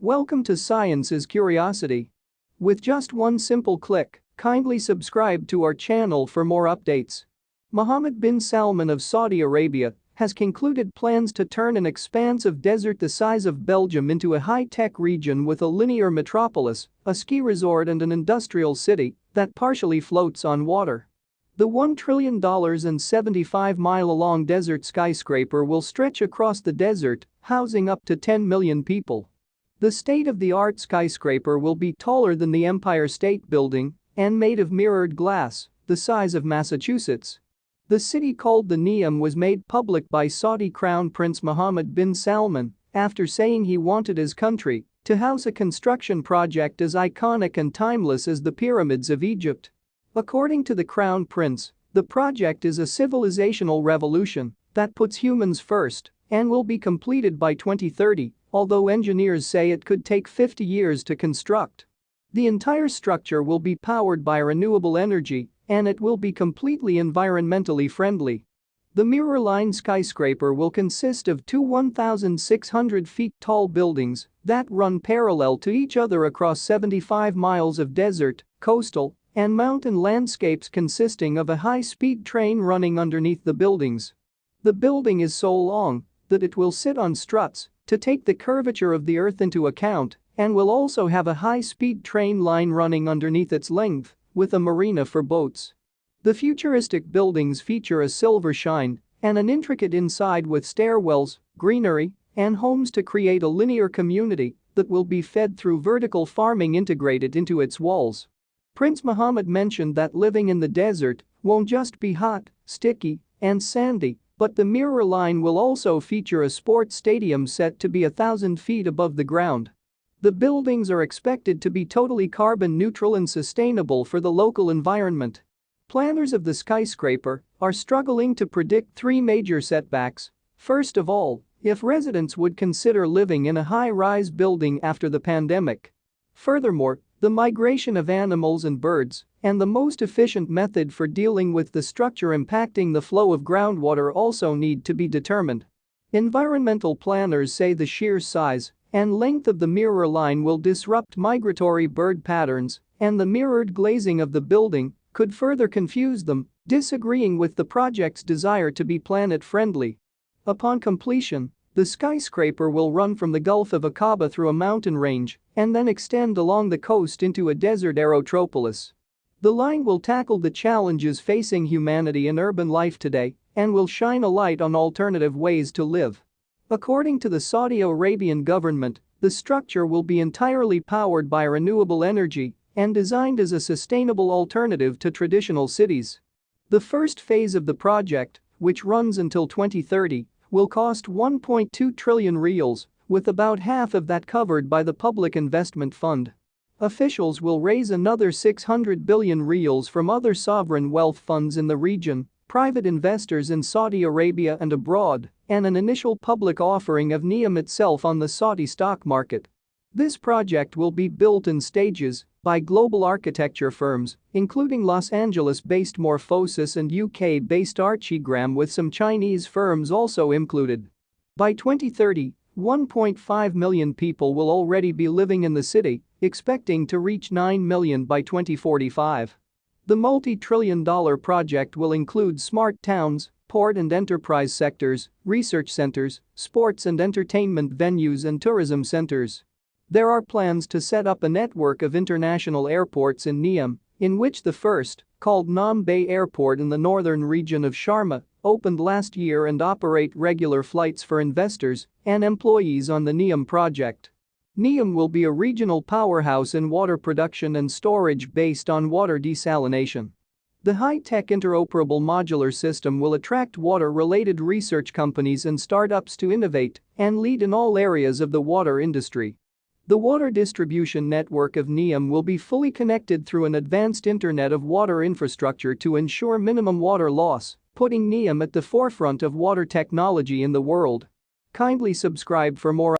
Welcome to Science is Curiosity. With just one simple click, kindly subscribe to our channel for more updates. Mohammed bin Salman of Saudi Arabia has concluded plans to turn an expansive desert the size of Belgium into a high-tech region with a linear metropolis, a ski resort and an industrial city that partially floats on water. The $1 trillion and 75-mile-long desert skyscraper will stretch across the desert, housing up to 10 million people. The state-of-the-art skyscraper will be taller than the Empire State Building and made of mirrored glass, the size of Massachusetts. The city called the Neom was made public by Saudi Crown Prince Mohammed bin Salman after saying he wanted his country to house a construction project as iconic and timeless as the pyramids of Egypt. According to the Crown Prince, the project is a civilizational revolution that puts humans first and will be completed by 2030, although engineers say it could take 50 years to construct. The entire structure will be powered by renewable energy and it will be completely environmentally friendly. The mirror-line skyscraper will consist of two 1,600 feet tall buildings that run parallel to each other across 75 miles of desert, coastal, and mountain landscapes consisting of a high-speed train running underneath the buildings. The building is so long that it will sit on struts to take the curvature of the earth into account and will also have a high-speed train line running underneath its length with a marina for boats. The futuristic buildings feature a silver shine and an intricate inside with stairwells, greenery, and homes to create a linear community that will be fed through vertical farming integrated into its walls. Prince Mohammed mentioned that living in the desert won't just be hot, sticky, and sandy, but the mirror line will also feature a sports stadium set to be 1,000 feet above the ground. The buildings are expected to be totally carbon neutral and sustainable for the local environment. Planners of the skyscraper are struggling to predict three major setbacks. First of all, if residents would consider living in a high-rise building after the pandemic. Furthermore, the migration of animals and birds and the most efficient method for dealing with the structure impacting the flow of groundwater also need to be determined. Environmental planners say the sheer size and length of the mirror line will disrupt migratory bird patterns, and the mirrored glazing of the building could further confuse them, disagreeing with the project's desire to be planet-friendly. Upon completion, the skyscraper will run from the Gulf of Aqaba through a mountain range and then extend along the coast into a desert aerotropolis. The line will tackle the challenges facing humanity in urban life today and will shine a light on alternative ways to live. According to the Saudi Arabian government, the structure will be entirely powered by renewable energy and designed as a sustainable alternative to traditional cities. The first phase of the project, which runs until 2030, will cost 1.2 trillion rials, with about half of that covered by the Public Investment Fund. Officials will raise another 600 billion rials from other sovereign wealth funds in the region, private investors in Saudi Arabia and abroad, and an initial public offering of Neom itself on the Saudi stock market. This project will be built in stages by global architecture firms, including Los Angeles-based Morphosis and UK-based Archigram, with some Chinese firms also included. By 2030, 1.5 million people will already be living in the city, expecting to reach 9 million by 2045. The multi-trillion-dollar project will include smart towns, port and enterprise sectors, research centers, sports and entertainment venues and tourism centers. There are plans to set up a network of international airports in Neom, in which the first, called Nam Bay Airport in the northern region of Sharma, opened last year and operate regular flights for investors and employees on the Neom project. Neom will be a regional powerhouse in water production and storage based on water desalination. The high-tech interoperable modular system will attract water-related research companies and startups to innovate and lead in all areas of the water industry. The water distribution network of Neom will be fully connected through an advanced Internet of Water infrastructure to ensure minimum water loss, putting Neom at the forefront of water technology in the world. Kindly subscribe for more